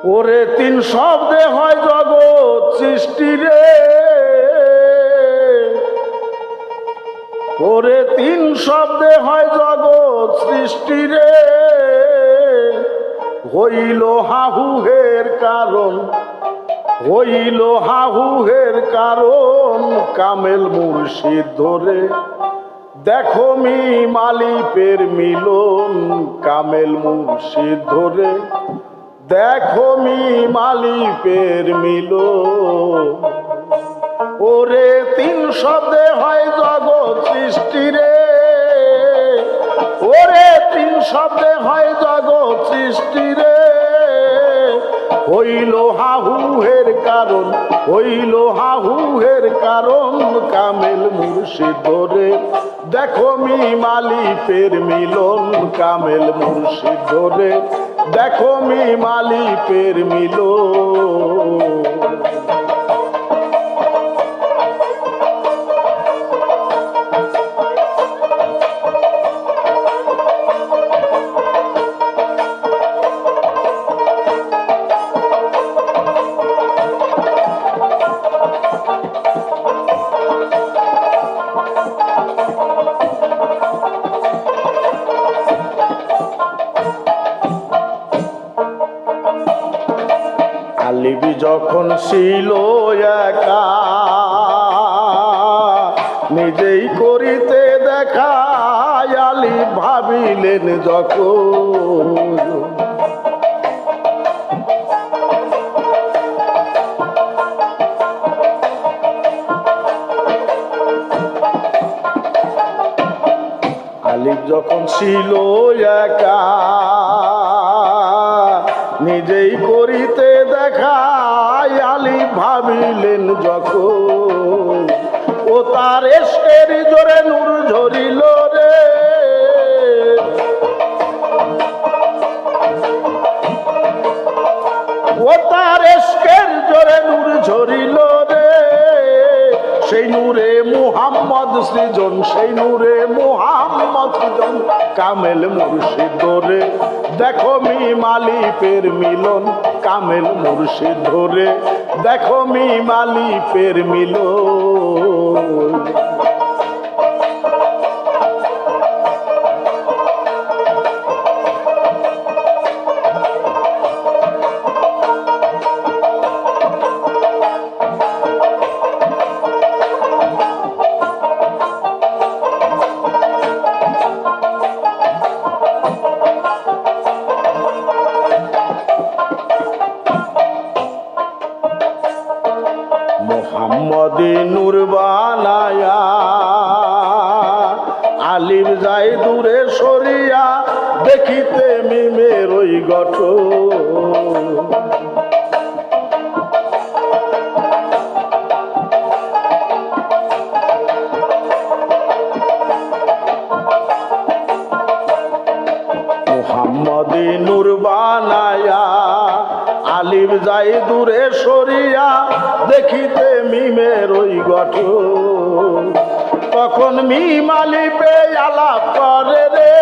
ওরে তিন শব্দে হয় জগৎ সৃষ্টি রে, ওরে তিন শব্দে হয় জগৎ সৃষ্টি রে। হইল হাহুহের কারণ, হইল হাহুহের কারণ কামেল মুর্শিদ ধরে। দেখো মি মালিপের মিলন কামেল মুর্শিদ ধরে। দেখো মি মালিপের মিলন। ওরে তিন শব্দে হয় জগৎ সৃষ্টি রে, ওরে তিন শব্দে হয় জগৎ সৃষ্টি রে। হইল হাহুহের কারণ, হইল হাহুহের কারণ কামেল মুর্শিদ ধরে। দেখো মি মালিপের মিলন কামেল মুর্শিদ ধরে। দেখো মি মালিপের মিলন। আলিবি যখন ছিল একা, নিজেই করিতে দেখা আলি ভাবিলেন যখন। আলিব যখন ছিল একা, নিজেই করিতে দেখা আলি ভাবিলেন যখন। ও তার এসকের জোরে নূর ঝরিল রে, ও তার এসকের জোরে নূর ঝরিল রে। সেই নূরে মুহাম্মদ সৃজন, সেই নূরে মুহাম্মদ সৃজন কামেল মুর্শিদ ধরে। দেখো মি মালিপের মিলন কামেল মুর্শিদ ধরে। দেখো মি মালিপের মিলন। মোহাম্মদী নূর বানায়া আলিম যাই দূরে সরিয়া, দেখিতে মিমের ওই গঠন। মোহাম্মদী নূর বানায়া আলিম যাই দূরে সরিয়া, দেখিতে মিমের ওই গঠন। তখন মিম আলিপে আলাপ করে রে,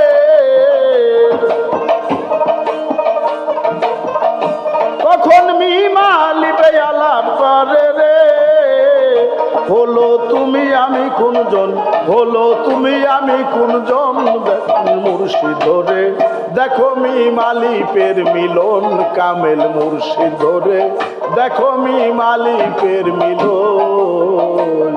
তখন মিম আলিপে আলাপ করে রে। হলো তুমি আমি কোনজন, হলো তুমি আমি কোনজন মুর্শিদ ধরে। দেখো মি মালিপের মিলন কামেল মুর্শিদ ধরে। দেখো মি মালিপের মিলন।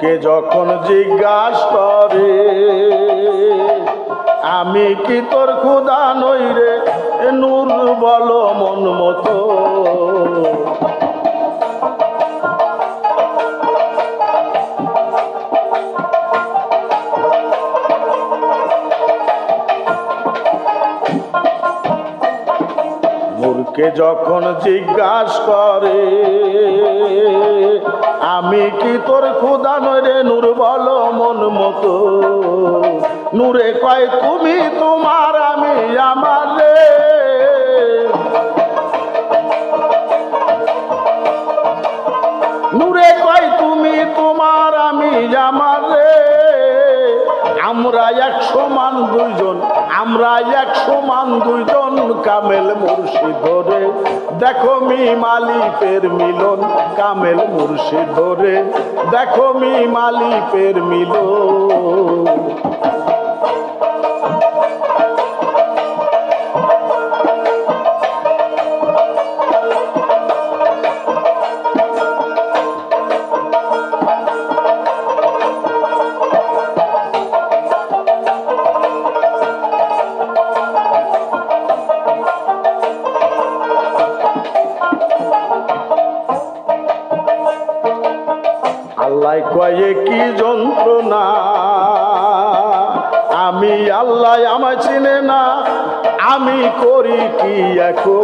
কে যখন জিজ্ঞাসা করে আমি কি তোর খুদা নই রে, নূর বলো মন মতো। নূরকে যখন জিজ্ঞাসা করে আমি কি তোর খুদা নই রে নূর বলো মন মতো। নূরে কয় তুমি তোমার আমি আমার রে। নূরে কয় তুমি তোমার আমি আমার রে। আমরা এক সমান দুইজন, আমরা এক সমান দুইজন কামেল মুর্শিদ ধরে। দেখো মি মালিকের মিলন কামেল মুর্শিদ ধরে। দেখো মি মালিকের মিলন। আল্লাহ কয়ে কি যন্ত্রণা, আমি আল্লাহ আমায় চিনে না, আমি করি কি এখন।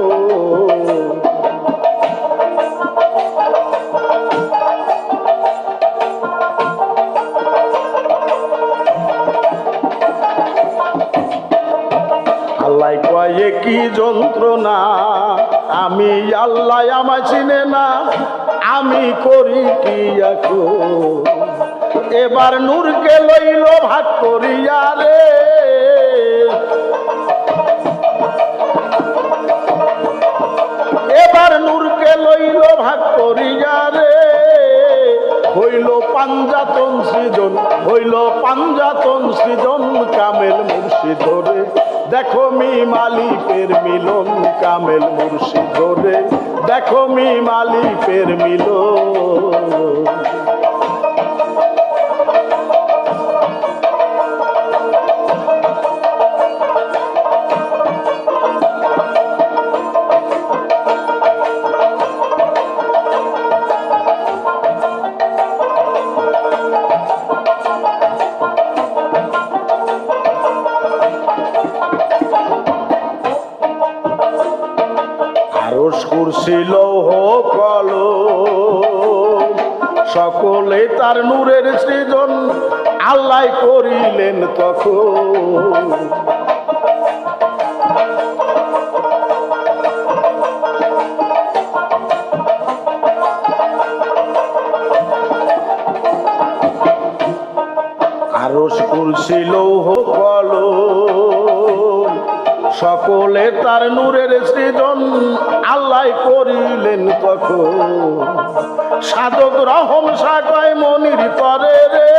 আল্লাহ কয়ে কি যন্ত্রণা, আমি আল্লাহ আমায় চিনে না, আমি করি কি এখন। এবার নূরকে লইল ভাগ করিয়া রে। এবার নূরকে লইল ভাগ করিয়া রে। হইল পাঞ্জাতন সৃজন, হইল পাঞ্জাতন সৃজন কামেল মুর্শিদ ধরে। দেখো মি মালিকের মিলন কামেল মুর্শিদ ধরে। দেখো মি মালিকের মিলন। আরশ কুরসি লৌহ কলম সকলে তার নূরের সৃজন আল্লাহ করিলেন তখন। আরশ কুরসি লৌহ কলম সকলে তার নূরের সৃজন আল্লাহ করিলেন তখন। সাধক রহম সাকয় মনির তরে রে।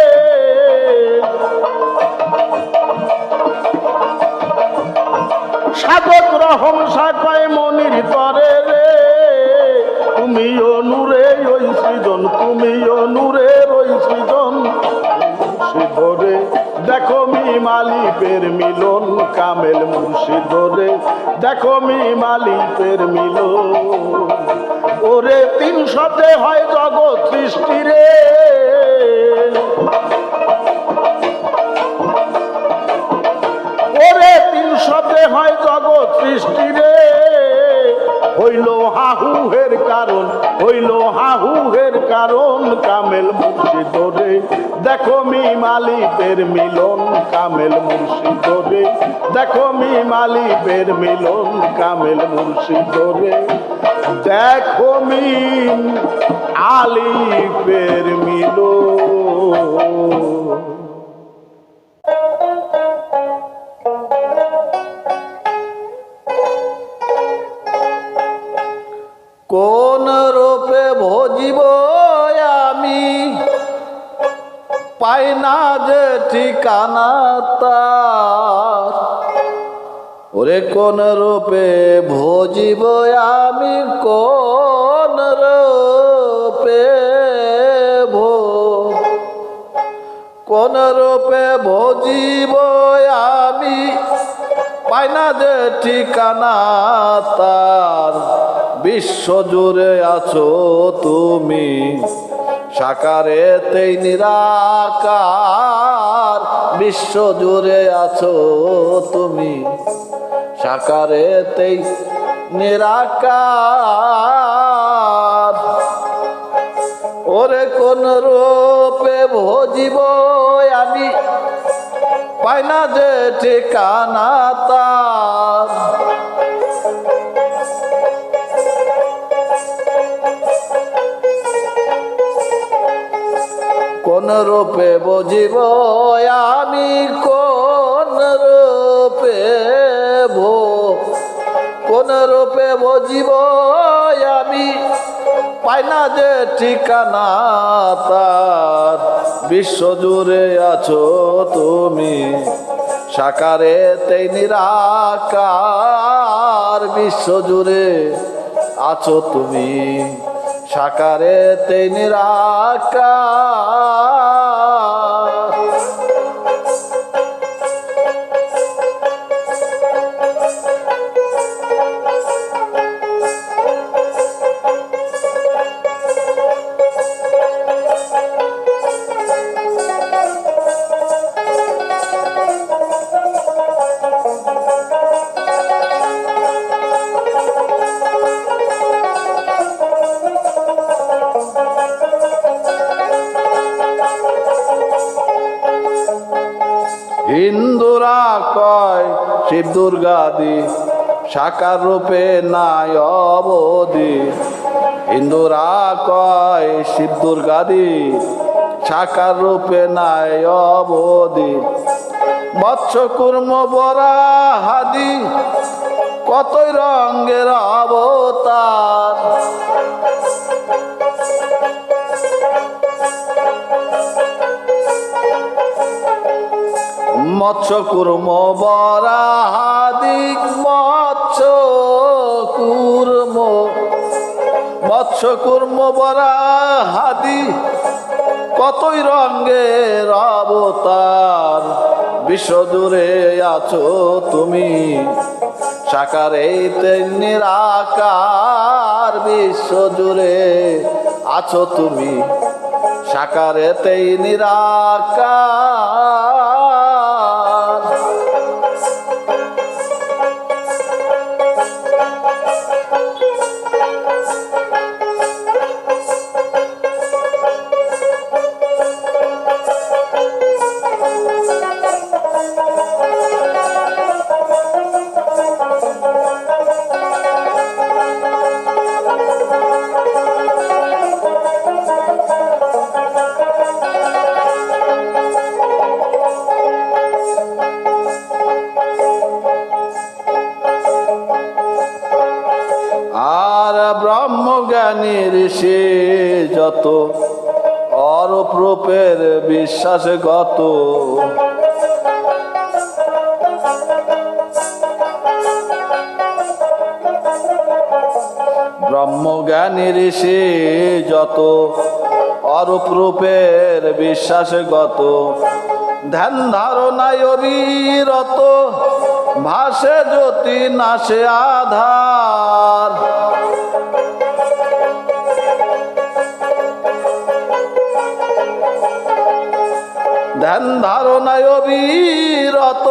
সাধক রহম সাকয় মনির তরে রে। তুমিও নূরে ওই সৃজন, তুমিও নূরের ওই সৃজন ধরে। দেখো মি মালিকের মিলন কামেল মুর্শিদ ধরে। দেখো মি মালিকের মিলন। ওরে 300 হয় জগৎ সৃষ্টি রে। ওরে 300 হয় জগৎ সৃষ্টি রে। হইল হাহুহের কারণ, হইল হাহুহের কারণ কামেল মুর্শিদ ধরে। দেখো মি মালিকের মিলন কামেল মুর্শিদ ধরে। দেখো মি মালিকের মিলন কামেল মুর্শিদ ধরে। দেখো মি আলিফের মিলন। কোন রূপে ভজিব আমি পাই না যে ঠিকানা তার। ওরে কোন রূপে ভজিব আমি, কোন রূপে কোন রূপে ভজিব আমি পাই না যে ঠিকানা তার। বিশ্ব জুড়ে আছো তুমি সাকারেতেই নিরাকার। বিশ্ব জুড়ে আছো তুমি সাকারেতেই নিরাকার। ওরে কোন রূপে ভজিব আমি, পাই না যে ঠিকানা তার। কোন রূপে বুঝিব আমি, কোন রূপে কোন রূপে বুঝিব আমি, পাই না যে ঠিকানা তার। বিশ্ব জুড়ে আছো তুমি, সাকারে তেই নিরাকার। বিশ্ব জুড়ে আছো তুমি, সাকারে তেই নিরাকার। হিন্দুরা কয় শিব দুর্গাদি, সাকার রূপে নাই অবধি। হিন্দুরা কয় শিব দুর্গাদি, সাকার রূপে নাই অবধি। মৎস্য কুর্ম বরা হাদি, কতই রঙ্গের অবতার। মৎস্য কুর্ম বরাহাদিক, মৎস্য কুর্ম বরাহাদি, কতই রঙ্গের অবতার। বিশ্ব জুড়ে আছো তুমি, সাকারে তেই নিরাকার। বিশ্ব জুড়ে আছো তুমি, সাকারে তেই নিরাকার। আর ব্রহ্মজ্ঞানী ঋষি যত, অরূপ রূপের বিশ্বাসে গত। ব্রহ্মজ্ঞানী ঋষি যত, অরূপ রূপের বিশ্বাসে গত। ধ্যান ধারণায় অবিরত, ভাসে জ্যোতি নাশে আধার। ধ্যান ধারণায় অবিরত,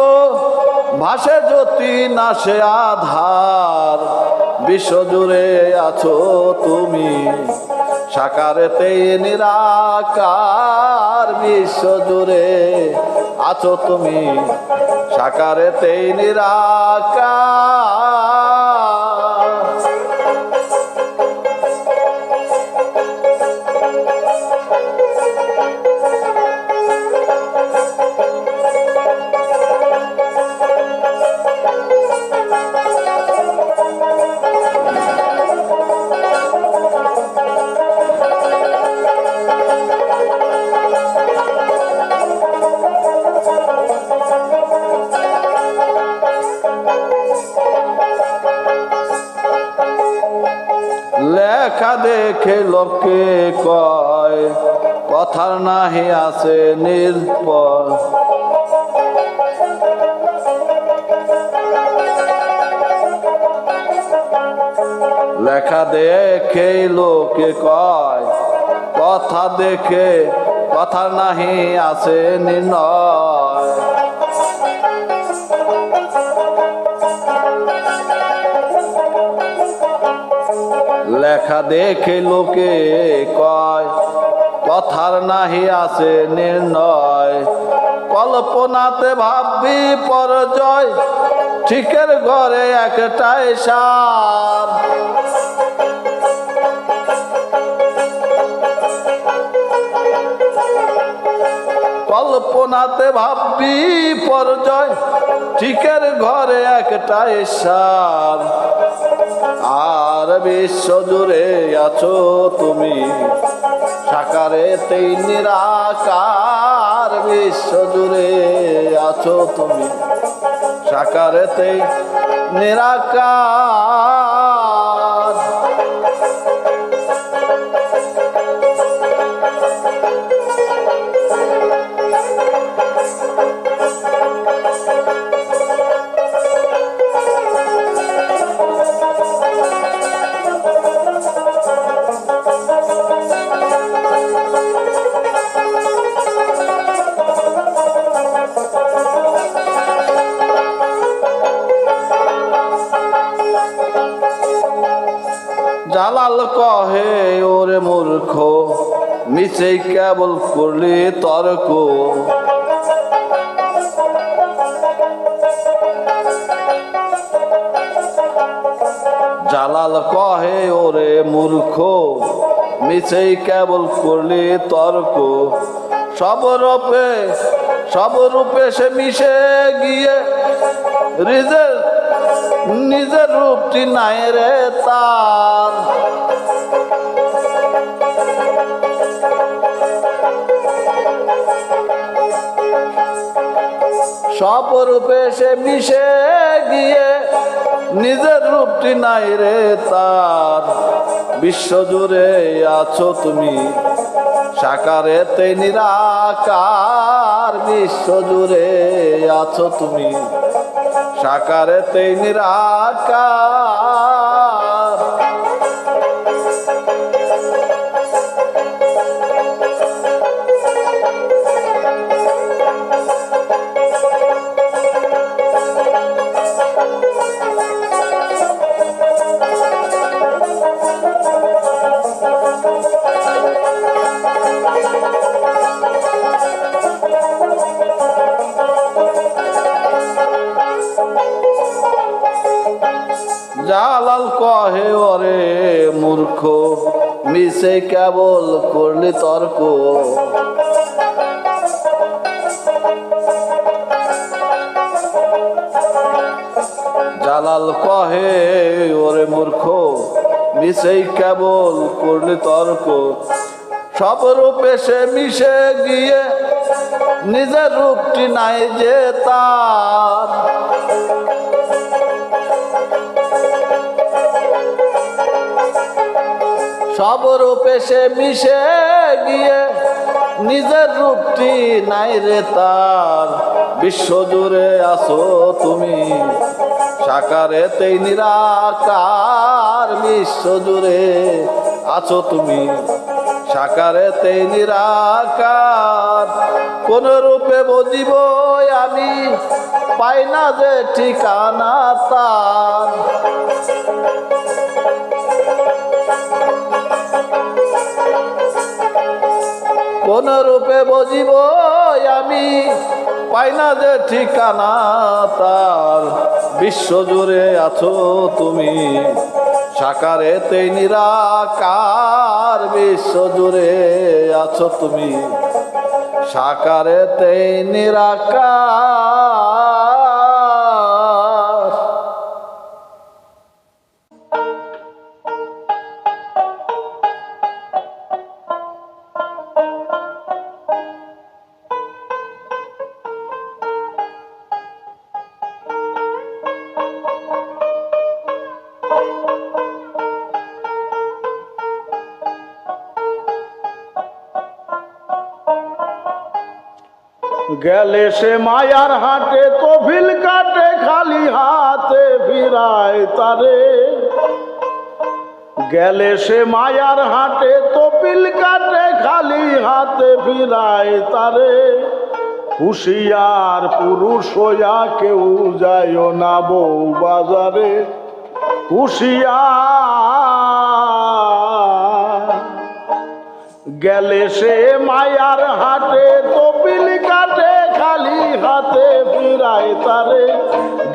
ভাসে জ্যোতি নাশে আধার। বিশ্ব জুড়ে আছো তুমি, সাকারে তেই নিরাকার। বিশ্ব জুড়ে আছো তুমি, সাকারে তেই নিরাকার। লেখা দেখে লোকে কয়, কথার নাহি আছে নির্ভর। লেখা দেখে লোকে কয়, কথা দেখে কথার নাহি আছে নির্ণয়। লেখা দেখে লোকে কয় কথার নাহি আছে নির্ণয় কল্পনাতে ভাববি পরজয় ঠিকের ঘরে একটাই সার কল্পনাতে ভাববি পরজয় ঠিকের ঘরে একটাই সার আর বিশ্ব জুড়ে আছো তুমি সাকারেতেই নিরাকার বিশ্ব জুড়ে আছো তুমি সাকারেতেই নিরাকার জালাল কহে ওরে মূর্খ মিছেই কেবল করলি তর্ক জালাল কহে ওরে মূর্খ মিছেই কেবল করলি তর্ক সব রূপে সে মিশে গিয়ে নিজের রূপটি নাই রে তার সব রূপে সে মিশে গিয়ে নিজের রূপটি নাই রে তার বিশ্ব জুড়ে আছো তুমি সাকারেতে নিরাকার বিশ্ব জুড়ে আছো তুমি সাকারেতে নিরাকার জালাল কহে ওরে মূর্খ মিছে কেবল করলি তর্ক জালাল কহে ওরে মূর্খ মিছেই কেবল করলি তর্ক সব রূপে সে মিশে গিয়ে নিজের রূপটি নাই যে তার সব রূপে সে মিশে গিয়ে নিজের রূপটি নাই রে তার বিশ্ব জুড়ে আছো তুমি সাকারেতেই নিরাকার বিশ্ব জুড়ে আছো তুমি সাকারেতেই নিরাকার কোন রূপে বুঝিব আমি পাই না যে ঠিকানা তার কোন রূপে বুঝিব আমি পাই না যে ঠিকানা তার বিশ্ব জুড়ে আছো তুমি সাকারেতেই নিরাকার বিশ্ব জুড়ে আছো তুমি সাকারেতেই নিরাকার গেলে সে মায়ার হাটে কফিল কাটে খালি হাতে ফিরায় তারে গেলে সে মায়ার হাটে কফিল কাটে খালি হাতে ফিরায় তারে হুঁশিয়ার পুরুষ হইয়া কেউ যায় না বউ বাজারে হুঁশিয়ার গেলে সে মায়ার হাটে তপিল কাটে খালি হাতে ফিরায় তারে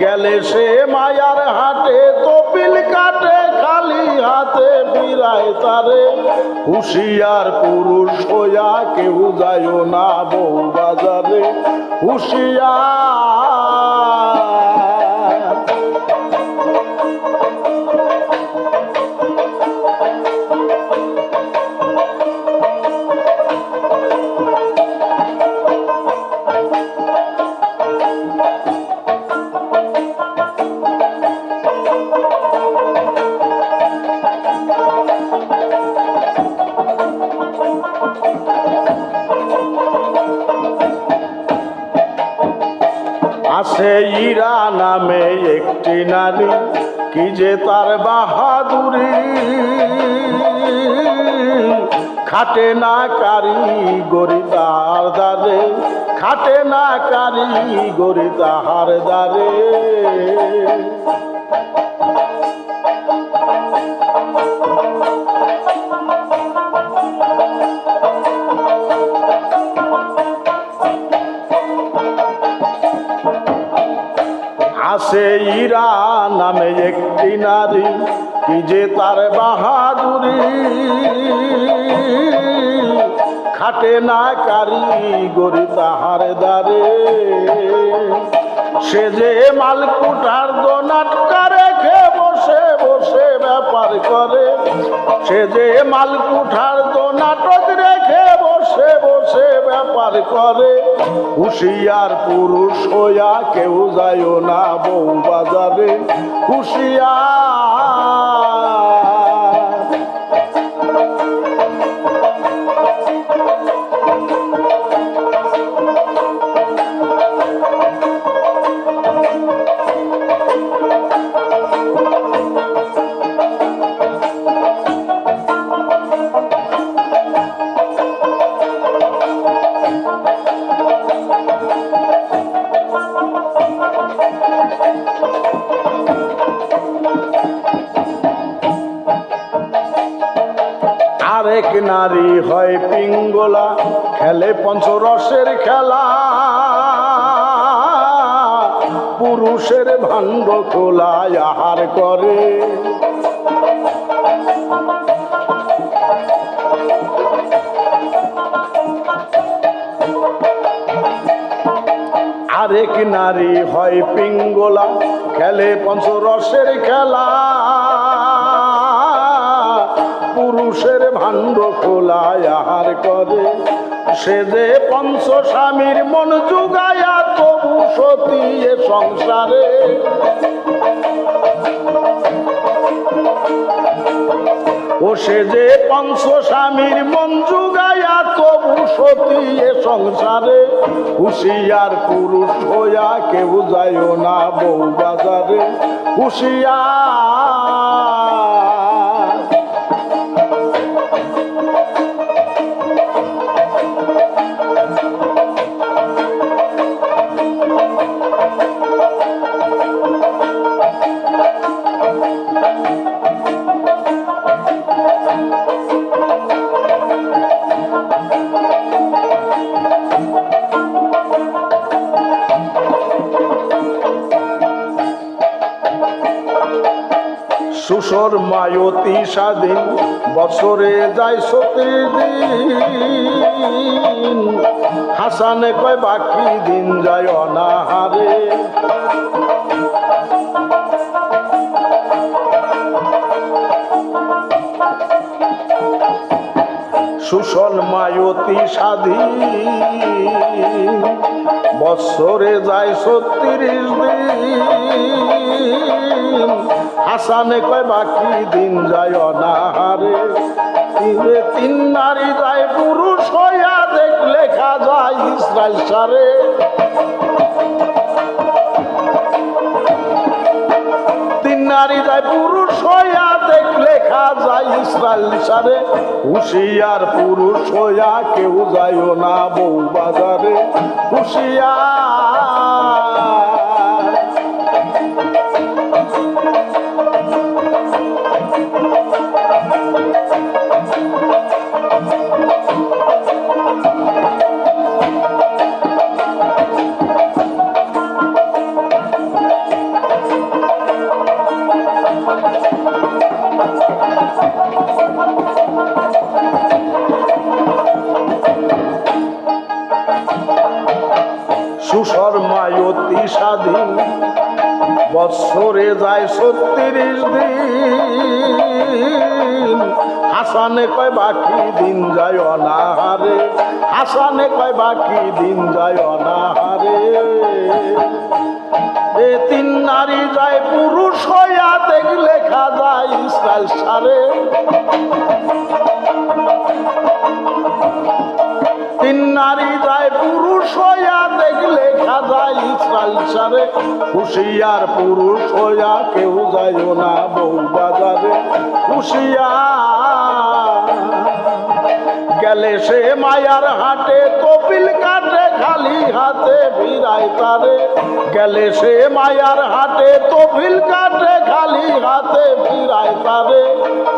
গেলে সে মায়ার হাটে তপিল কাটে খালি হাতে ফিরায় তারে হুঁশিয়ার পুরুষ হইয়া কেউ যায় না বউ বাজারে হুঁশিয়ার আছে ইরা নামে একটি নারী কি যে তার বাহাদুরি খাটে না কারিগরি তার দ্বারে খাটে না কারিগরি তাহার দ্বারে আছে ইরা নামে একটি নারী কি যে তার বাহাদুরি খাটে না কারিগরি তাহার দ্বারে সে যে মালকুটার দোনাটকা রেখে বসে বসে ব্যাপার করে সে যে মালকুঠার দোনাটক রেখে বসে বসে ব্যাপার করে হুঁশিয়ার পুরুষ হইয়া কেউ যায় না বউ বাজারে হুঁশিয়ার আরেক নারী হয় পিঙ্গলা খেলে পঞ্চরসের খেলা পুরুষের ভাণ্ড খোলা আহার করে আরেক নারী হয় পিঙ্গলা খেলে পঞ্চরসের খেলা পুরুষের ভাণ্ড খোলা আহার করে সে যে পঞ্চ স্বামীর মন জুগায়া তবু সতী এ সংসারে ও সে যে পঞ্চ স্বামীর মন জুগায়া তবু সতী এ সংসারে হুঁশিয়ার পুরুষ হইয়া কেউ যায় না বউ বাজারে হুঁশিয়ার সুসর মায়তি স্বাধীন বছরে যায় ৩০ দিন হাসানে কয় বাকি দিন যায় অনাহারে সুসল মায়তি স্বাধীন বছরে যায় ৩৬ দিন হাসানে কয় বাকি দিন যায় অনাহারে তিন নারী যায় পুরুষ হইয়া দেখলে খা যায় ইসরায়েল সারে তিন নারী যায় পুরুষ হইয়া দেখলে খা যায় ইসরায়েল সারে হুঁশিয়ার পুরুষ হইয়া কেউ যায় না বউ বাজারে হুঁশিয়ার সুশর্মায় অতি স্বাধীন বৎসরে যায় ৩৬ দিন হাসানে কয় বাকি দিন যায় অনাহারে হাসানে কয় বাকি দিন যায় অনাহারে এ তিন নারী যায় পুরুষ হইয়া দেখলে লেখা যায় ইসরায়েল সারে তিন নারী যায় পুরুষ হইয়া দেখলে লেখা যায় ইসরায়েল সারে হুশিয়ার পুরুষ হইয়া কেউ যায় না বউ বাজারে হুশিয়ার গেলে সে মায়ার হাটে কপিল কাটে খালি হাতে ফিরায় তারে গেলে সে মায়ার হাটে কপিল কাটে খালি হাতে ফিরায় তারে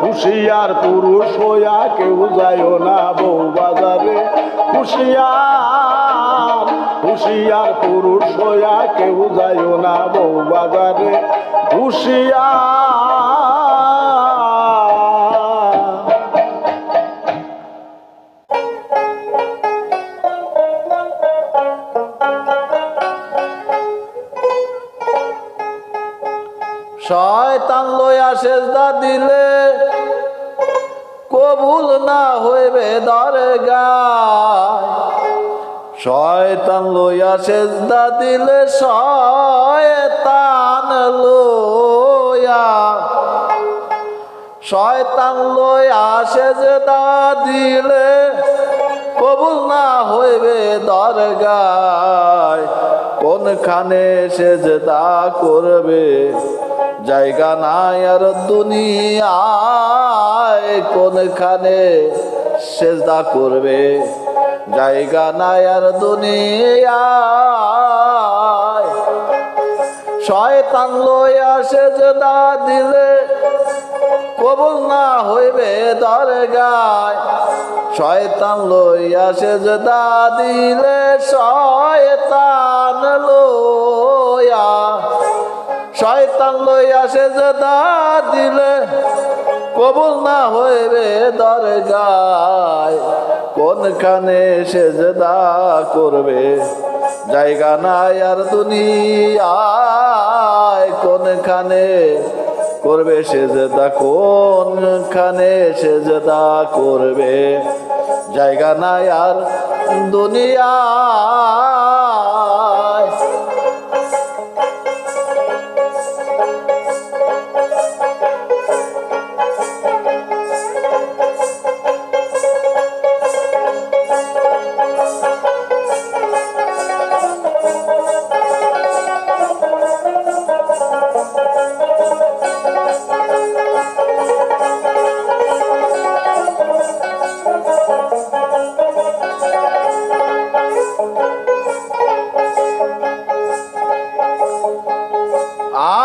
হুশিয়ার পুরুষ হইয়া কেউ যায় না বউ বাজারে হুশিয়ার হুশিয়ার পুরুষ হইয়া কেউ যায় না বউ বাজারে হুশিয়ার শয়তান লইয়া সেজদা দিলে কবুল না হইবে দরগায় শয়তান লইয়া সেজদা দিলে শয়তান লইয়া সেজদা দিলে কবুল না হইবে দরগায় কোনখানে সেজদা করবে জায়গা নাই আর দুনিয়ায় কোনখানে সেজদা করবে জায়গা নাই আর দুনিয়ায় শয়তান লইয়া সেজদা দিলে কবুল না হইবে দরগায় শয়তান লইয়া সেজদা দিলে শয়তান লইয়া সেজদা দিলে কবুল না হইবে দরগায় কোনখানে সেজদা করবে জায়গা নাই আর দুনিয়ায় কোনখানে করবে সেজদা কোনখানে সেজদা করবে জায়গা নাই আর দুনিয়ায়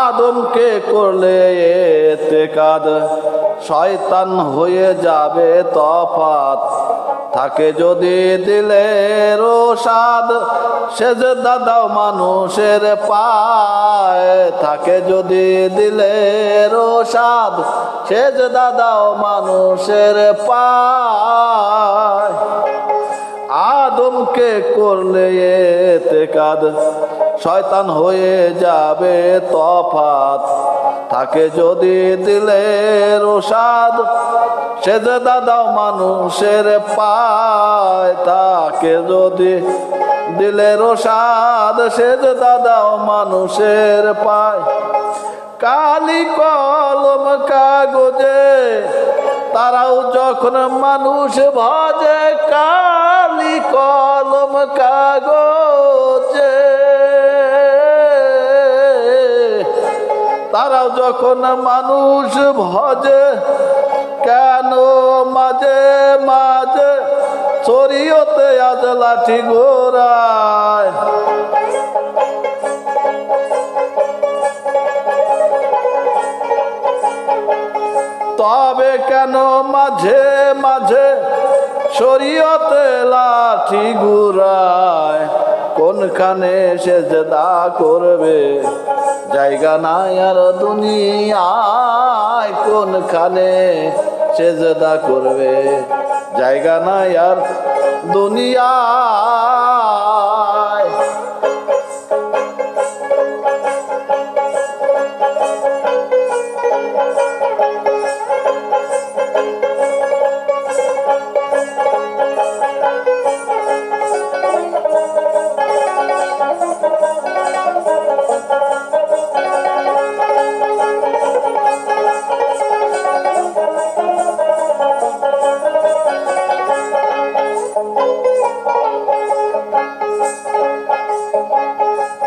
আদমকে করলে এতেকাদ শয়তান হয়ে যাবে তফাত থাকে যদি দিলের সাদ সেজদা দাও মানুষের পায় থাকে যদি দিলের সাদ সেজদা দাও মানুষের পায় আদমকে করলে এতেকাদ শয়তান হয়ে যাবে তফাত থাকে যদি দিলের সাদ সেজদা দাও মানুষের পায় থাকে যদি দিলের সাদ সেজদা দাও মানুষের পায় কালি কলম কাগজে তারাও যখন মানুষ ভজে কালি কলম কাগজে তারাও যখন মানুষ ভজে কেন মাঝে মাঝে শরীয়তে আজ লাঠি ঘোরায় তবে কেন মাঝে মাঝে শরীয়তে লাঠি ঘুরায় কোনখানে সেজদা করবে জায়গা নাই আর দুনিয়ায় কোনখানে সেজদা করবে জায়গা নাই আর দুনিয়ায়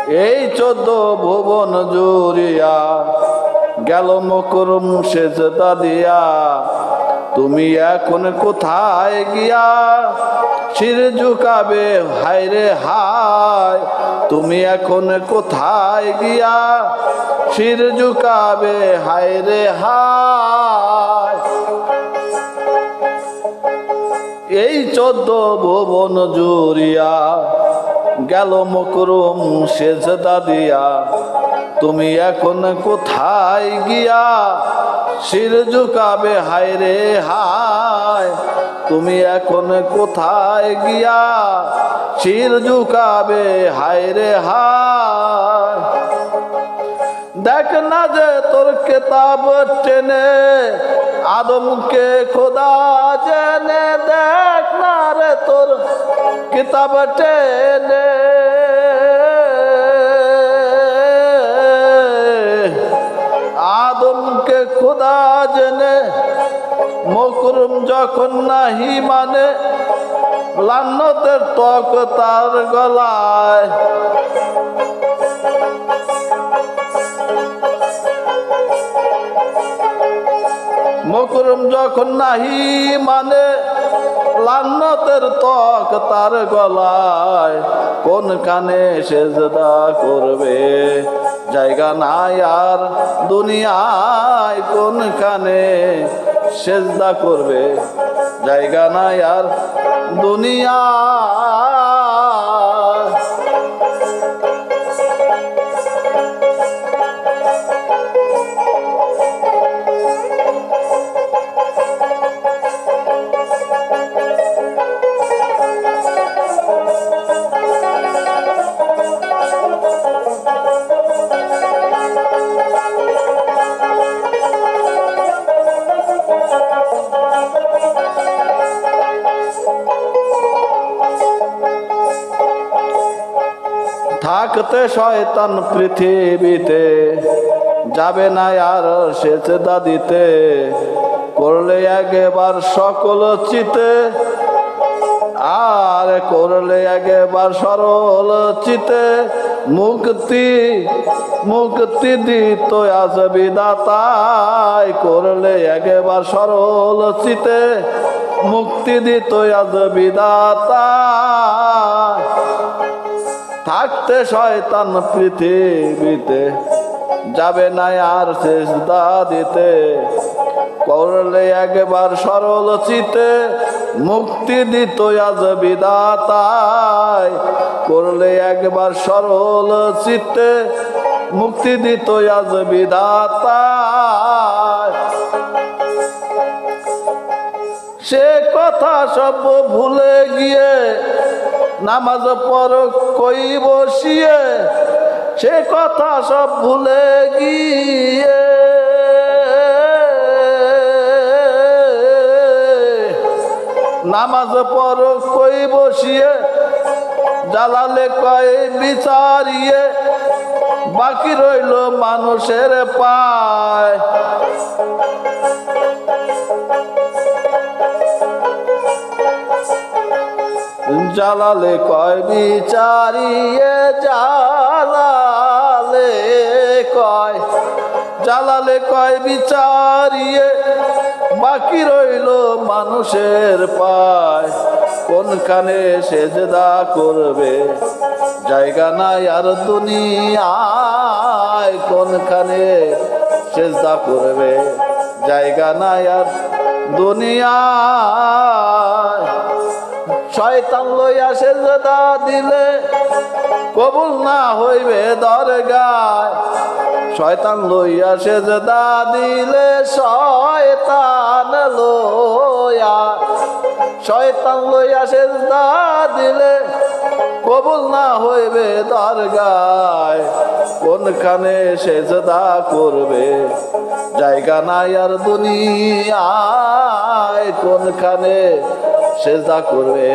এই 14 ভুবন জুড়িয়া গেল মকরম সেজদা দিয়া, তুমি এখন কোথায় গিয়া শির ঝুকাবে হায় রে হায়, তুমি এখন কোথায় গিয়া শির ঝুকাবে হায় রে হায়। এই 14 ভুবন জুড়িয়া গেল মকরম সেজদা দিয়া, তুমি এখন কোথায় গিয়া শির ঝুকাবে হায় রে হায়, তুমি এখন কোথায় গিয়া শির ঝুকাবে হায় রে হায়। দেখ না যে তোর কিতাব টেনে আদমকে খোদা জেনে, দেখ না রে তোর কিতাব টেনে আদমকে খোদা জেনে, মকরুম যখন নাহি মানে লান্নতের তক তার গলায়। মকরুম যখন নাহি মানে লান্নতের তক তার গলায়, কোন কানে সেজদা করবে জায়গা নাই আর দুনিয়ায়, কোন কানে সেজদা করবে জায়গা নাই আর দুনিয়ায়। থাকতে শয়তান পৃথিবীতে যাবে না আর সেজদা দিতে, করলে একবার সকল চিতে আর করলে একবার সরল চিতে, মুক্তি মুক্তি দিত আজ বিধাতাই, করলে একবার সরল চিতে মুক্তি দিত আজ বিধাতাই। থাকতে শয়তান পৃথিবীতে যাবে না আর সেজদা দিতে, করলে একবার সরল চিতে মুক্তি দিত আজ বিধাতাই, করলে একবার সরল চিতে মুক্তি দিত আজ বিধাতাই। সে কথা সব ভুলে গিয়ে নামাজ পড় কই বসিয়ে, সে কথা সব ভুলে গিয়ে নামাজ পড় কই বসিয়ে, জালালে কয় বিচারিয়ে বাকি রইল মানুষের পায়। জালালে কয় বিচারিয়ে, জালালে কয় বিচারিয়ে বাকি রইল মানুষের পায়, কোনখানে সেজদা করবে জায়গা নাই আর দুনিয়ায়, কোনখানে সেজদা করবে জায়গা নাই আর দুনিয়ায়। শয়তান লইয়া সেজদা দিলে কবুল না হইবে দরগায়, শয়তান লইয়া সেজদা দিলে শয়তান লইয়া সেজদা দিলে কবুল না হইবে দরগায়, কোনখানে সেজদা করবে জায়গা নাই আর দুনিয়ায়, কোনখানে সেজদা করবে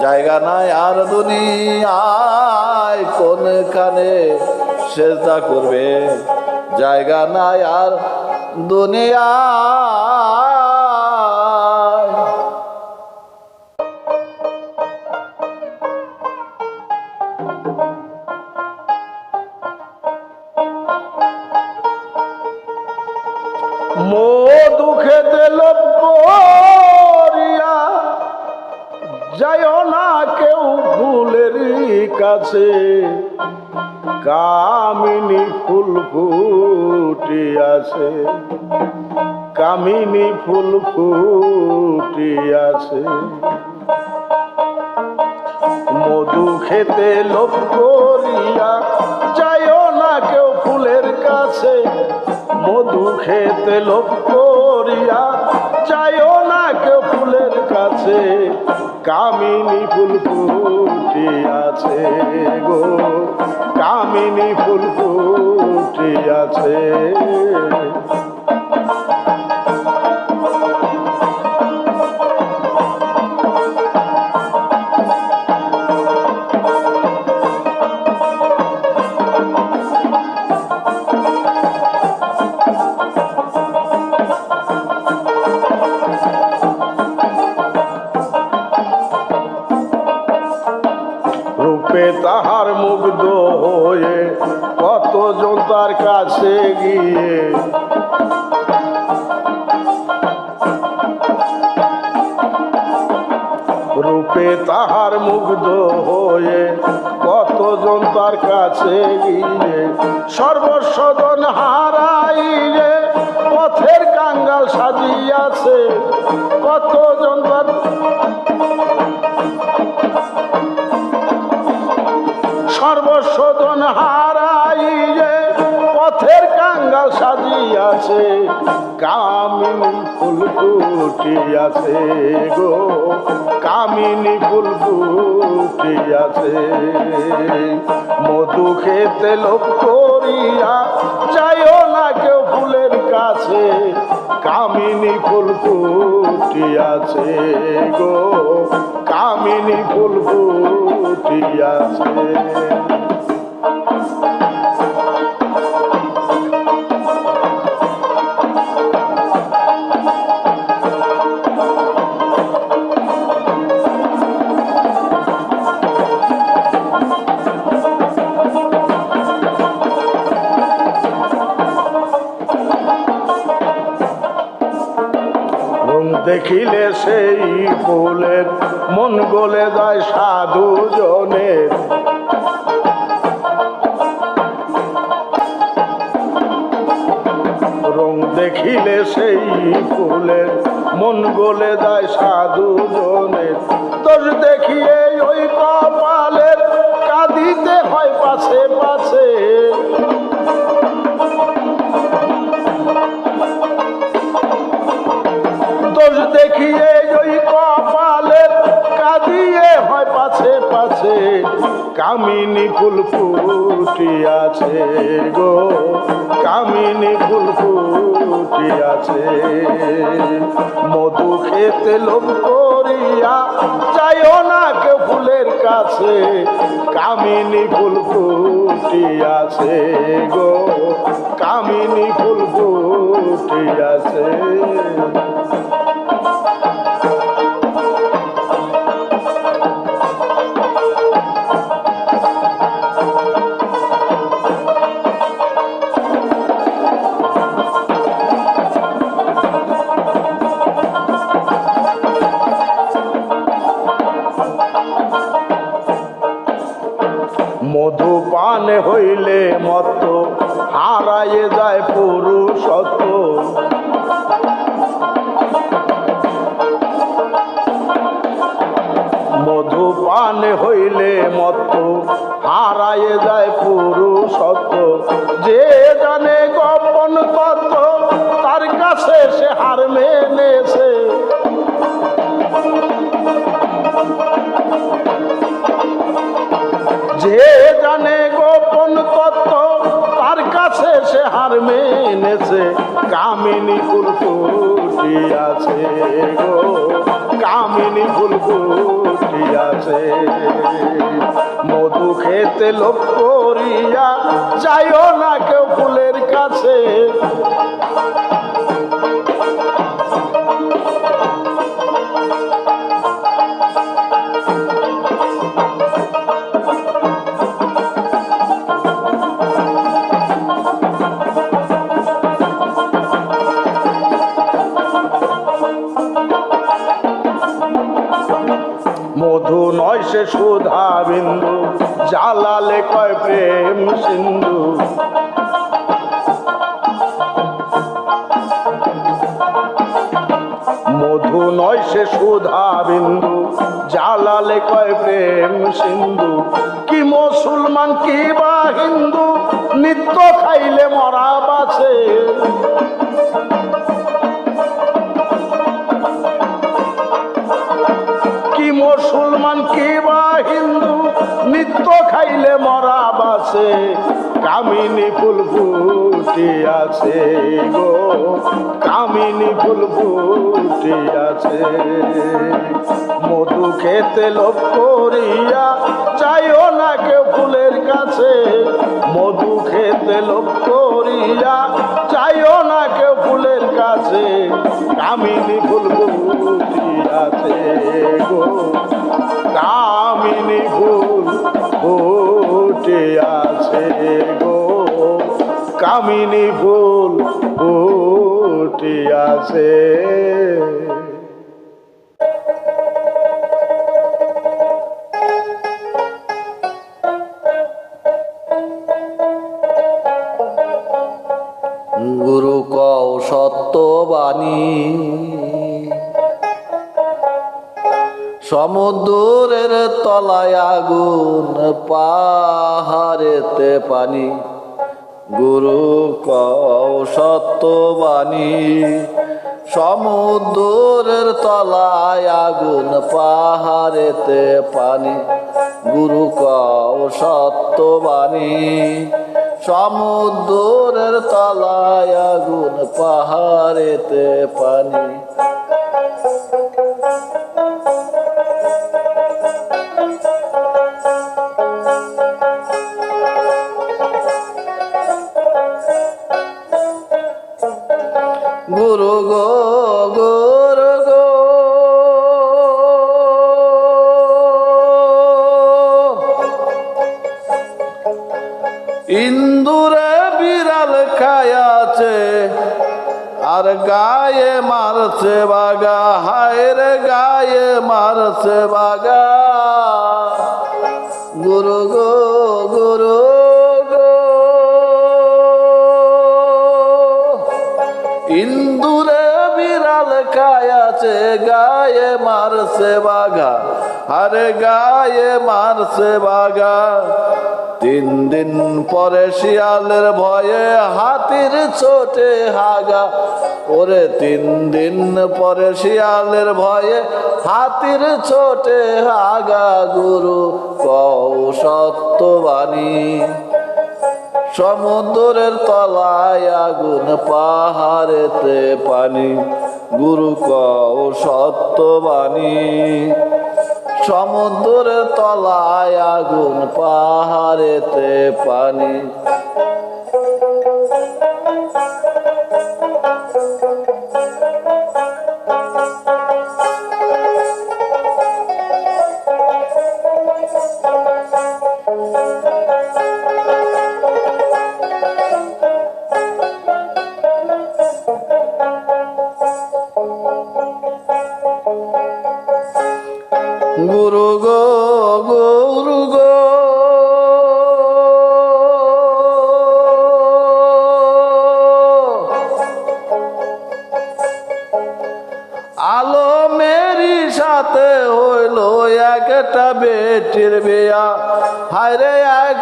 জায়গা নাই আর দুনিয়ায়, কোনখানে সেজদা করবে জায়গা নাই আর দুনিয়ায়। যাইও না কেউ ফুলের কাছে, কামিনী ফুল ফুটিয়াছে, কামিনী ফুল ফুটিয়াছে। মধু খেতে লোভ করিয়া যাইও না কেউ ফুলের কাছে, মধু খেতে লোভ করিয়া যাইও না কেউ ফুলের কাছে, কামিনী ফুল ফুটিয়াছে গো, কামিনী ফুল ফুটিয়াছে। রূপে তাহার মুগ্ধ হয়ে কতজন তার কাছে গিয়ে, রূপে তাহার মুগ্ধ হয়ে কতজন তার কাছে গিয়ে, সর্বস্বজন হারাইলে পথের কাঙ্গাল সাজিয়াছে, কতজন তার সর্বস্বজন হারাইলে পথের কাঙ্গাল সাজিয়াছে, কামিনী ফুল ফুটিয়াছে গো, কামিনী ফুল ফুটিয়াছে। মধু খেতে লোভ করিয়া যাইও না কেউ ফুলের কাছে, কামিনী ফুল ফুটিয়াছে গো, কামিনী ফুল ফুটিয়াছে। দেখিলে সেই ফুলের মন গলে যায় সাধু জনের, রং দেখিলে সেই ফুলের মন গলে যায় সাধু জনের। তোর দেখিয়ে ওই কপালের কাঁদিতে হয় পাছে পাছে, দোষ দেখিয়ে ওই কপালের কাঁদিয়ে হয় পাছে পাছে, কামিনী ফুল ফুটিয়াছে গো, কামিনী ফুল ফুটিয়াছে। মধু খেতে লোভ করিয়া যাইও না কেউ ফুলের কাছে, কামিনী ফুল ফুটিয়াছে গো, কামিনী ফুল ফুটিয়াছে। মধু পান হইলে মত হারায়ে যায় পুরুষত্ব, মধু পান হইলে মত হারায়ে যায় পুরুষত্ব। যে জানে গোপন তত্ত্ব তার কাছে সে হার মেনেছে, যে জানে গোপন তত্ত্ব তার কাছে সে হার মেনেছে, কামিনী ফুল ফুটিয়াছে গো, কামিনী ফুল ফুটিয়াছে। মধু খেতে লোভ করিয়া যাইও না কেউ ফুলের কাছে, মধু নয় সে সুধা বিন্দু, জ্বালালে কয় প্রেম সিন্ধু। মধু নয় সে সুধা বিন্দু, জ্বালালে কয় প্রেম সিন্ধু। কি মুসলমান কি বা হিন্দু, নিত্য খাইলে মরা বাঁচে। কি মুসলমান কি বা হিন্দু, নিত্য খাইলে মরা বাঁচে। কামিনী ফুল ফুটে আছে গো, কামিনী ফুল ফুটে আছে। মধু খেতে লোভ করিয়া চাইও না কেউ ফুলের কাছে। মধু খেতে লোভ করিয়া চাইও না কেউ ফুলের কাছে। কামিনী ফুল ফুটে আছে গো, কামিনী ফুল ফুটে আছে গো, কামিনী ফুল ফুটে আছে। গুরু কও সত্যবাণী, সমুদ্রের তলায় আগুন, পাহাড়েতে পানি। গুরু কও সত্যবাণী, সমুদ্রের তলায় আগুন, পাহাড়েতে পানি। গুরু কও সত্যবাণী, সমুদ্রের তলায় আগুন, পাহাড়েতে পানি। গুরু গো গুরু গো, ইন্দুরে বিড়াল খায়াছে, আর গায়ে মারছে বাগা। হায় রে গায়ে মারছে বাগা। গুরু গো গুরু গো, ইন্দুরে বিড়াল খায়াছে, গায়ে মারছে বাগা। আরে গায়ে মারছে বাগা। 3 দিন পরে শিয়ালের ভয়ে হাতির ছোটে হাগা। ওরে 3 দিন পরে শিয়ালের ভয়ে হাতির ছোটে হাগা। গুরু কও সত্যবাণী, সমুদ্রের তলায় আগুন, পাহাড়েতে পানি। গুরু কও সত্যবাণী, সমুদ্রের তলায় আগুন, পাহাড়েতে পানি। গুরু গো গুরু গো, আলমেরই সাথে হইল একটা বেটির বিয়া। হায় রে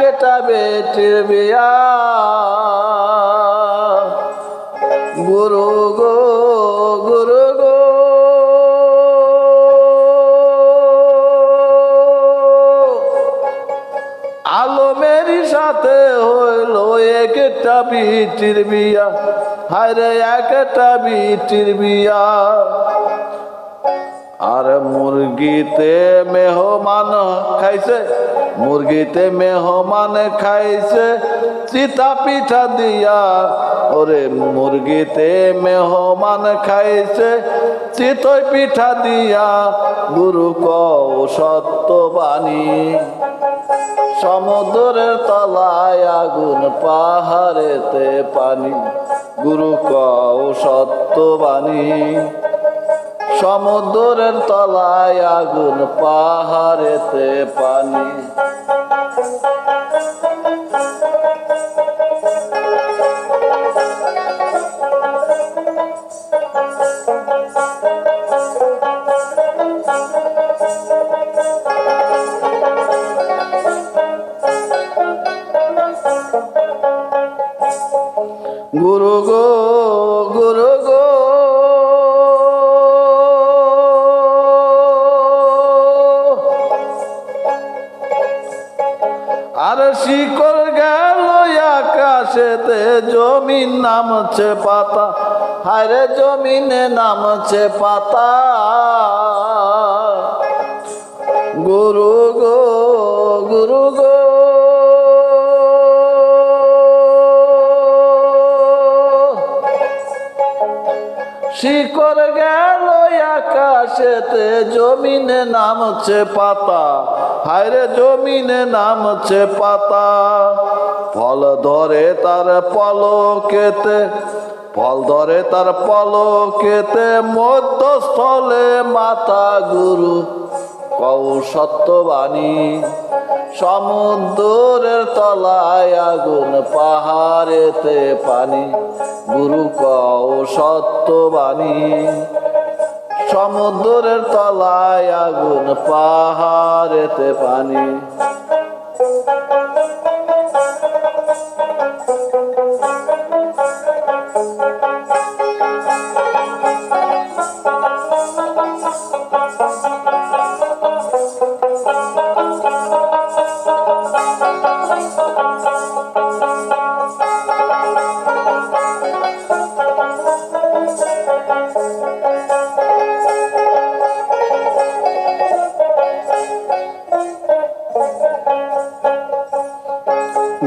একটা বেটির বিয়া। গুরু গো গুরু গো, আলমেরই সাথে হইল একটা বিটির বিয়া। হায় রে একটা বিটির বিয়া। আর মুরগিতে মেহমান খাইছে, মুরগিতে মেহমান খাইছে চিতা পিঠা দিয়া। ওরে মুরগিতে মেহমান খাইছে চিতই পিঠা দিয়া। গুরু কও সত্যবাণী, সমুদ্রের তলায় আগুন, পাহাড়েতে পানি। গুরু কও সত্যবাণী, সমুদ্রের তলায় আগুন পাহাড়েতে পানি। গুরু গো গুরু গো আর শিকড় গেল আকাশেতে জমিন নামছে পাতা, হায়রে জমিনে নামছে পাতা। গুরু গো গুরু গো শিকড় গেল আকাশেতে জমিনে নামছে পাতা, হায়রে জমিনে নামছে পাতা। ফল ধরে তার পলকেতে, ফল ধরে তার পলকেতে মধ্যস্থলে মাতা গুরু কও সত্যবাণী। সমুদ্রের তলায় আগুন পাহাড়েতে পানি, গুরু কও সত্যবাণী। সমুদ্রের তলায় আগুন পাহাড়েতে পানি।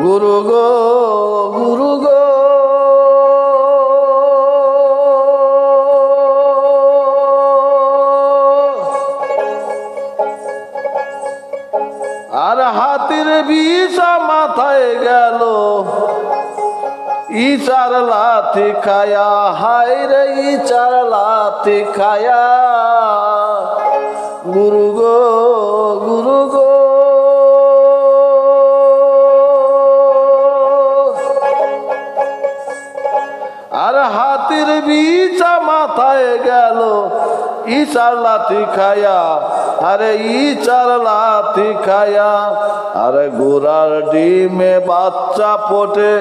গুরু গো গুরু গো আর হাতির বিষ মাথায় গেল ইচার লাথি খায়া, হায়রে ইচার লাথি খায়া। গুরু গো গুরু গো আর হাতির বিছা মাথায় গেল ইচার লাথি খায়া, আরে ইচার লাথি খায়া। আরে গোড়ার ডিমে বাচ্চা ফোটে,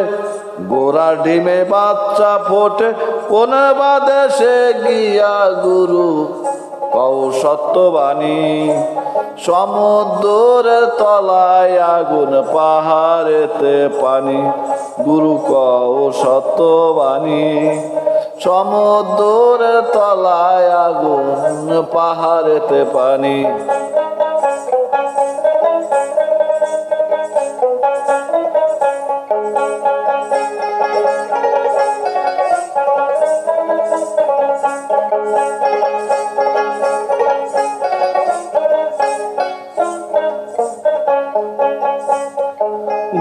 গোড়ার ডিমে বাচ্চা ফোটে কোন বা দেশে গিয়া গুরু কও সত্যবাণী। সমুদ্রের তলায় আগুন পাহাড়েতে পানি, গুরু কও সত্যবাণী। সমুদ্রের তলায় আগুন পাহাড়েতে পানি।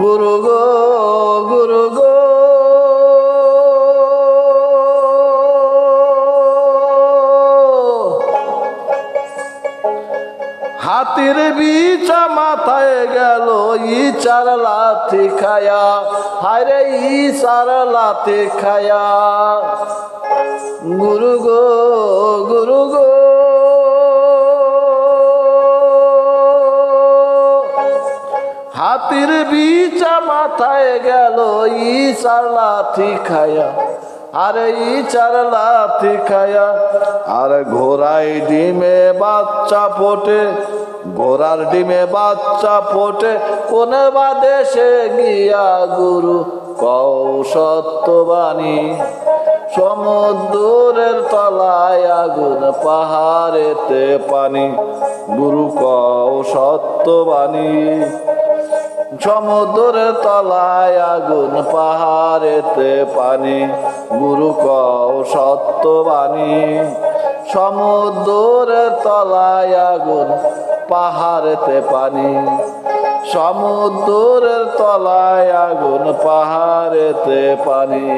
গুরু গো গুরু গো হাতির বিছা মাথায় গেল ইচার লাথি খায়া, হায়রে ইচার লাথি খায়া। গুরু গো গুরু গো হাতির বিছা মাথায় গেল ইচার লাথি খায়া, আরে ইচার লাথি খায়া। আর ঘোড়ায় ডিমে বাচ্চা ফোটে, ঘোড়ার ডিমে বাচ্চা ফোটে কোন বা দেশে গিয়া গুরু কও সত্যবাণী। সমুদ্রের তলায় আগুন পাহাড়েতে পানি, গুরু কও সত্যবাণী। সমুদ্রের তলায় আগুন পাহাড়েতে পানি, গুরু কও সত্যবাণী। সমুদ্রের তলায় আগুন পাহাড়েতে পানি, সমুদ্রের তলায় আগুন পাহাড়েতে পানি।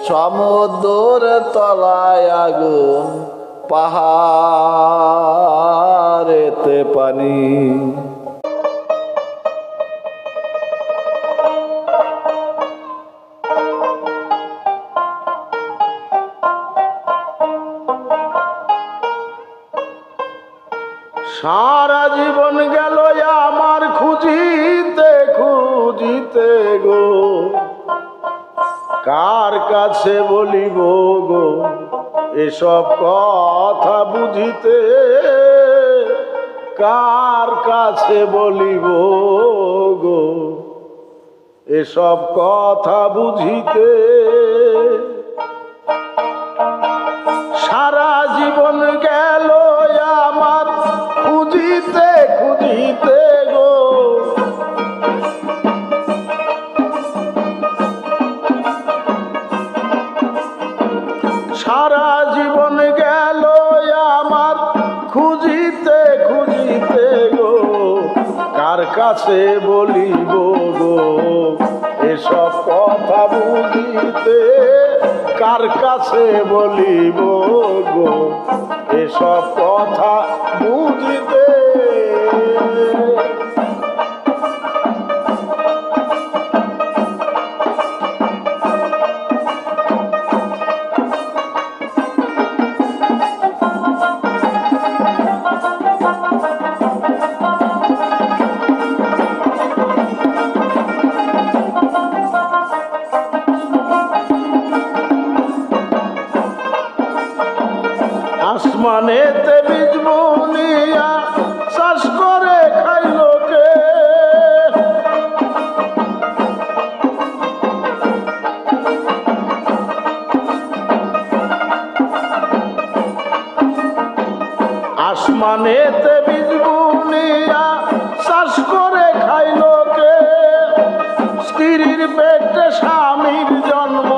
সমুদ্রের তলায় আগুন পাহাড়েতে পানি। সারা জীবন গেল আমার খুঁজিতে খুঁজিতে গো, কার কাছে বলিব গো এসব কথা বুঝিতে, কার কাছে বলিব গো এসব কথা বুঝিতে। সারা জীবন গেল আমার খুঁজিতে খুঁজিতে গো, সারা জীবন গেল আমার খুঁজিতে খুঁজিতে গো, কার কাছে বলিব গো এসব কথা বুঝিতে, কার কাছে বলিব গো এসব কথা বুঝিতে। আসমানেতে বীজ বুনিয়া চাষ করে খাইল কে, আসমানেতে বীজ বুনিয়া চাষ করে খাইল কে, স্ত্রীর পেটে স্বামীর জন্ম,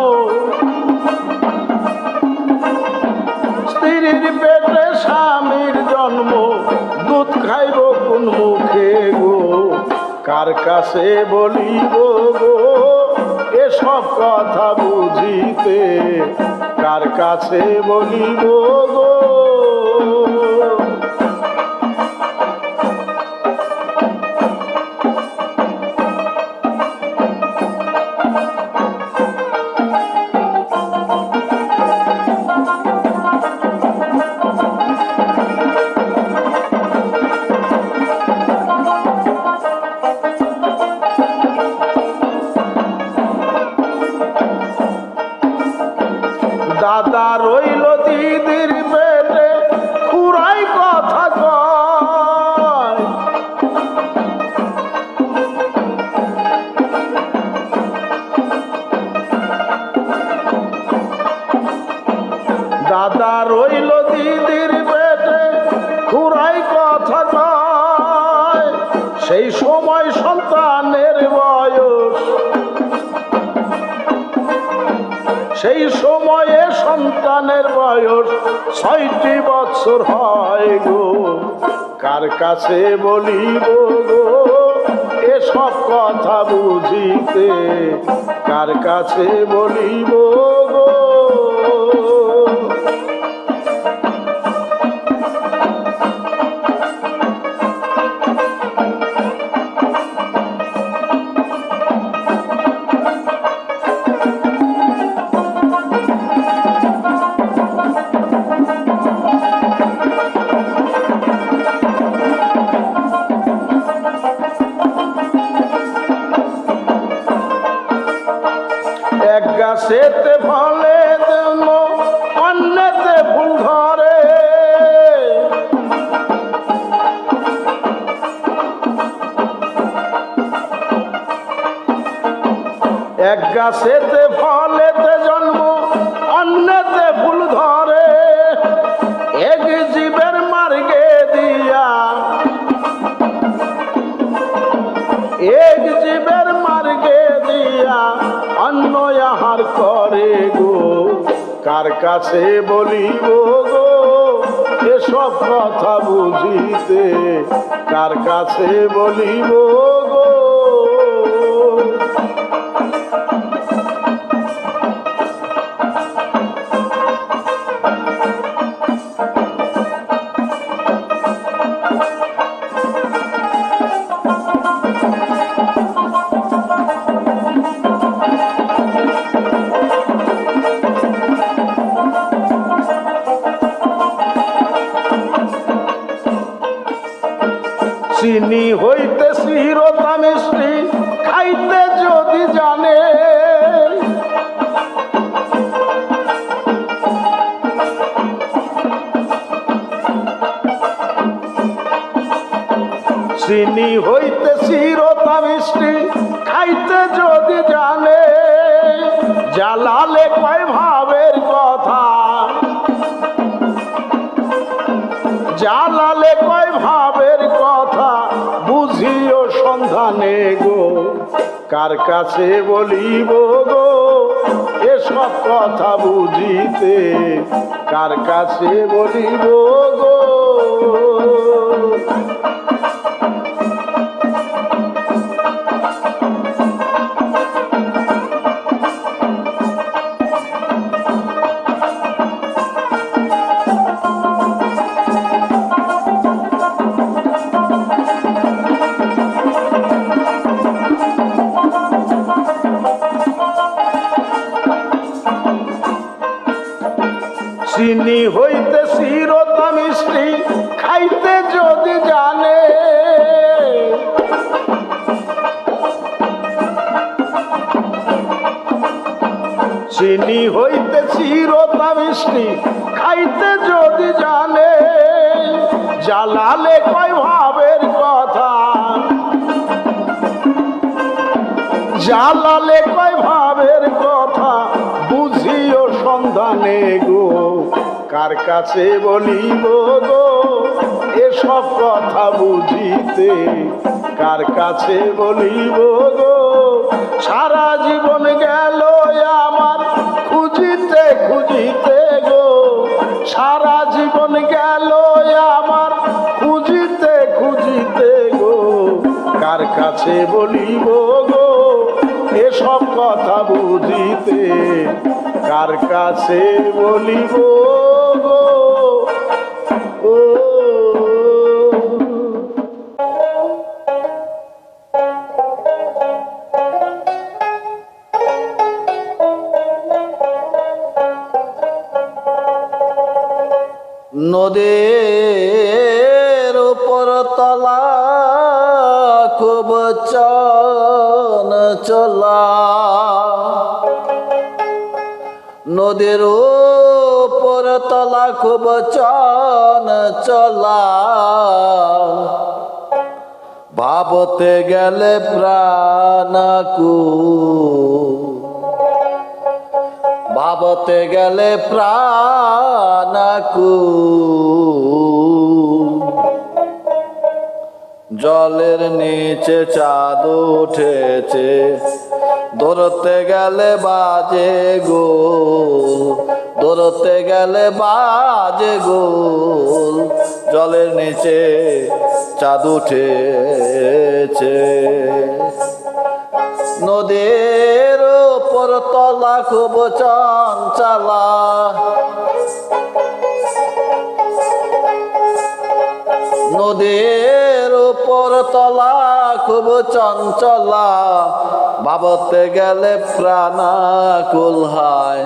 স্ত্রীর পেটে স্বামীর জন্ম, দুধ খাইব কোন মুখে গো, কার কাছে বলিব গো এসব কথা বুঝিতে, কার কাছে বলিব গো। দাদা রইল দিদির পেটে খুড়াই কথা কয়, দাদা রইল দিদির পেটে খুড়াই কথা কয়, সেই সময় সন্তানের বয়স, সেই সময়ে সন্তানের বয়স 6টি বছর হয় গো, কার কাছে বলিব গো এসব কথা বুঝিতে, কার কাছে বলিব গো। এক গাছেতে ফলে যেন অন্যতে ফুল ধরে, এক গাছেতে ফলেতে জন্ম অন্যতে ফুল ধরে, এক জীবের মার্গে দিয়া, এক জীবের মার্গে দিয়া অন্য আহার করে গো, কার কাছে বলিব গো এসব কথা বুঝিতে, কার কাছে বলিব গো। চিনি হইতে চিরতা মিষ্টি খাইতে যদি জানে, চিনি হইতে চিরতা মিষ্টি খাইতে যদি জানে, জ্বালালে কয় ভাবের কথা, জ্বালালে কয় ভাবের কথা, বুঝিও সন্ধানে গো, কার কাছে বলিব গো এসব কথা বুঝিতে, কার কাছে বলিব গো। চিনি হইতে চিরতা মিষ্টি খাইতে যদি জানে, চিনি হইতে চিরতা মিষ্টি খাইতে যদি জানে, জ্বালালে কয় ভাবের কথা, জ্বালালে কয় ভাবের কথা, বুঝিও সন্ধানে গো, কার কাছে বলিব গো এসব কথা বুঝিতে, কার কাছে বলিব গো। সারা জীবন গেল আমার খুঁজিতে খুঁজিতে গো, সারা জীবন গেল আমার খুঁজিতে খুঁজিতে গো, কার কাছে বলিব গো এসব কথা বুঝিতে, কার কাছে বলিব গো। ও নদীর উপর তলা খুব চলা, নদীর উপর তলা খুব চলা, ভাবতে গেলে প্রাণাকুল, ভাবতে গেলে প্রাণাকুল, জলের নিচে চাঁদ উঠেছে, ধরতে গেলে বাজে গোল, ধরতে গেলে বাজে গোল, জলের নিচে চাঁদ উঠেছে। নদীর উপর তলা খুব চঞ্চলা, নদীর উপর তলা খুব চঞ্চলা, ভাবতে গেলে প্রাণাকুল, হায়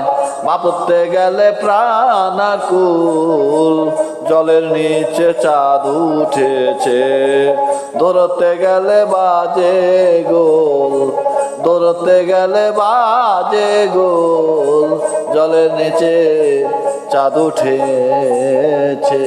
ভাবতে গেলে প্রাণাকুল, জলের নিচে চাঁদ উঠেছে, ধরতে গেলে বাজে গোল, ধরতে গেলে বাজে গোল, জলের নিচে চাঁদ উঠেছে।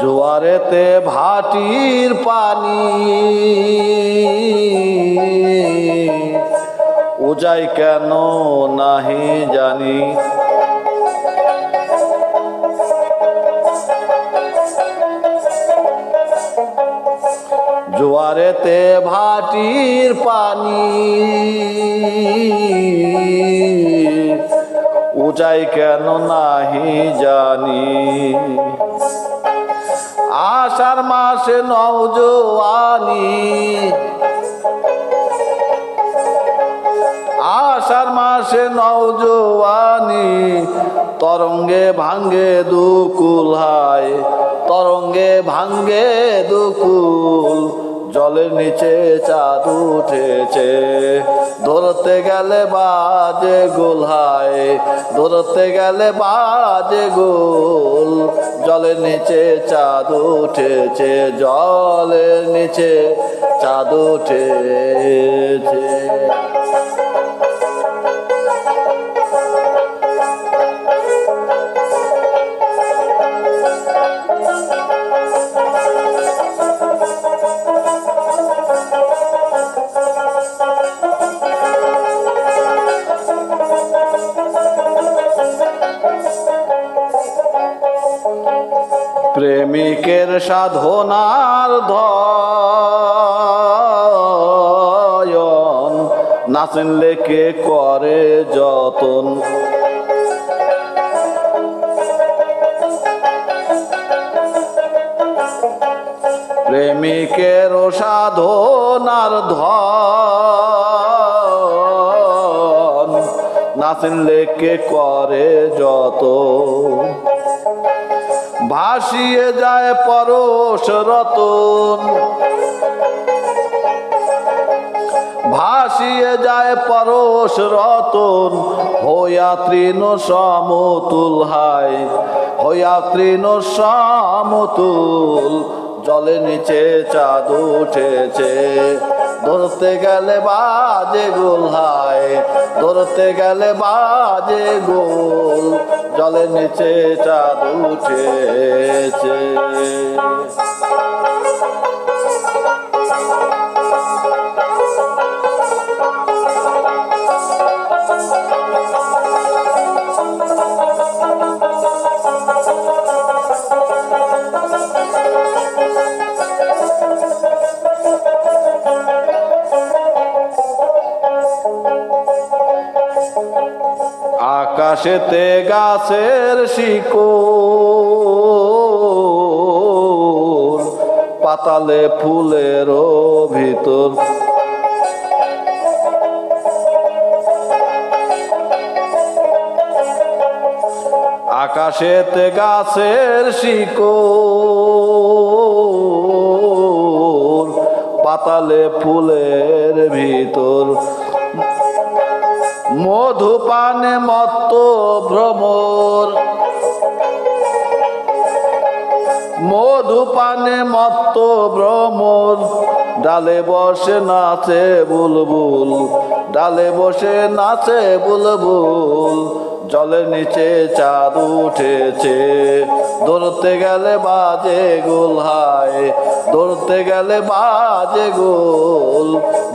জোয়ারেতে ভাটির পানি উজাই কেন নাহি জানি, জোয়ারেতে ভাটির পানি উজাই কেন নাহি জানি, আষাঢ় মাসে নওজোয়ানি মাসে নওজোয়ানি, তরঙ্গে ভাঙ্গে দুকুল হায়, তরঙ্গে ভাঙ্গে দুকুল। জলের নিচে চাঁদ উঠেছে, ধরতে গেলে বাজে গোল হায়, ধরতে গেলে বাজে গোল। জলের নিচে চাঁদ উঠেছে, জলের নিচে চাঁদ উঠেছে। প্রেমিকের সাধনার ধয়ন, নাচেন লেকে করে যতন। প্রেমিকের সাধনার ধন, নাচেন লেকে করে যতন। ভাসিয়ে যায় পরশ রতন, ভাসিয়ে যায় পরশ রতন। হইয়া তৃণ সমতুল হায়, হইয়া তৃণ সমতুল। জলের নিচে চাঁদ উঠেছে, ধরতে গেলে বাজে গোল হায়, ধরতে গেলে বাজে গোল। জলের নিচে চাঁদ উঠেছে। আকাশেতে গাছের শিকড়, পাতালে ফুলের ভিতর। আকাশেতে গাছের শিকড়, পাতালে ফুলের ভিতর। মধুপানে মত্ত ভ্রমর, মধুপানে মত্ত ভ্রমর। ডালে বসে নাচে বুলবুল, ডালে বসে নাচে বুলবুল। জলের নিচে চাঁদ উঠেছে, ধরতে গেলে বাজে গোল হায়, ধরতে গেলে বাজে গোল।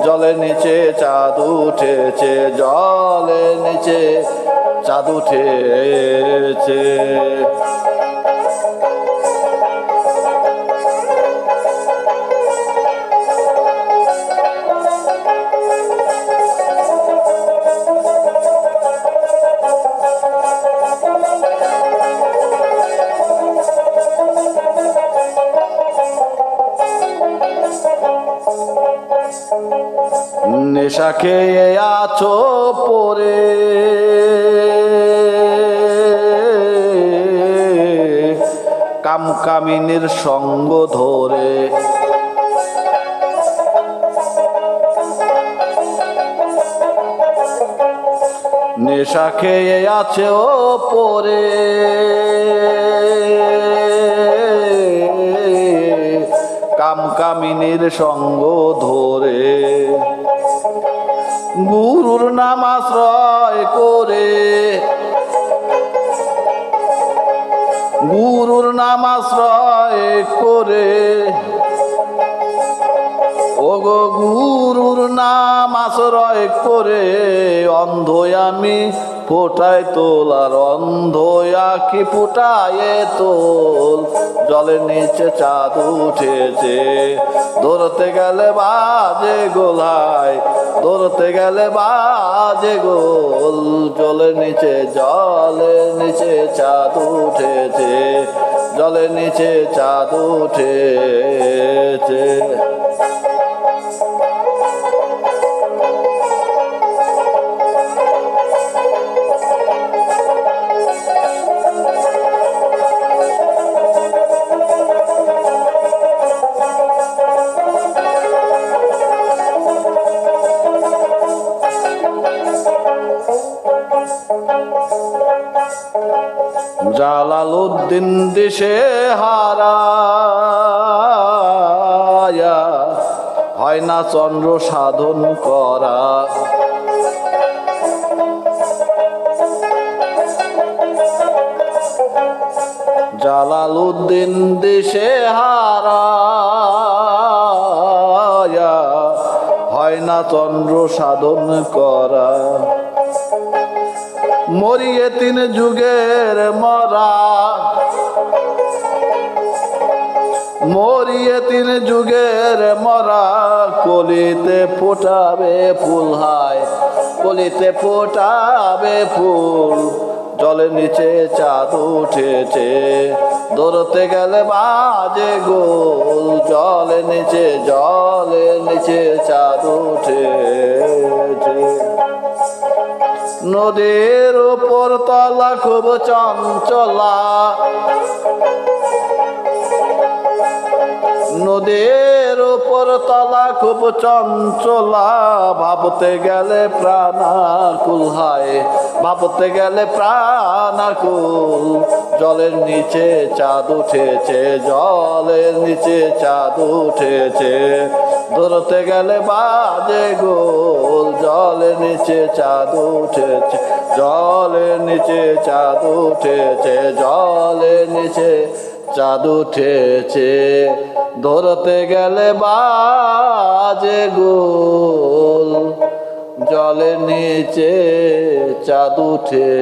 জলের নিচে চাঁদ উঠেছে, জলের নিচে চাঁদ উঠেছে। নেশা খেয়ে আছো পরে, কামকামিনীর সঙ্গ ধরে। নেশা খেয়ে আছে ও পরে, কামকামিনীর সঙ্গ ধরে। গুরুর নাম আশ্রয় করে, গুরুর নাম আশ্রয় করে। ওগো গুরুর নাম আশ্রয় করে, অন্ধ আমি ফোটায় তোল, আর অন্ধ আখি ফুটায় তোল। জলের নিচে চাঁদ উঠেছে, ধরতে গেলে বাজে গোলায়, ধরতে গেলে বাজে গোল। জলের নিচে, জলের নিচে চাঁদ উঠেছে, জলের নিচে চাঁদ উঠেছে। জালালউদ্দিন দিশে হারায়া হয় না চন্দ্র সাধন করা। জালালউদ্দিন দিশে হারায়া হয় না চন্দ্র সাধন করা। মরিয়ে তিন যুগের মরা, মরিয়ে তিন যুগের মরা, কলিতে ফোটাবে ফুল হায়, কলিতে ফোটাবে ফুল। জলের নিচে চাঁদ উঠেছে, ধরতে গেলে বাজে গোল। জলের নিচে চাঁদ উঠেছে। নদীর উপর তলা খুব চঞ্চলা, নদীর উপর তলা খুব চঞ্চলা। ভাবতে গেলে প্রাণাকুল হায়, ভাবতে গেলে প্রাণাকুল। জলের নিচে চাঁদ উঠেছে, জলের নিচে চাঁদ উঠেছে। ধরতে গেলে বাজে গোল। জলের নিচে চাঁদ উঠেছে, জলের নিচে চাঁদ উঠেছে, জলের নিচে চাঁদ উঠেছে। ধরতে গেলে বাজে গোল। জলের নিচে চাঁদ উঠেছে।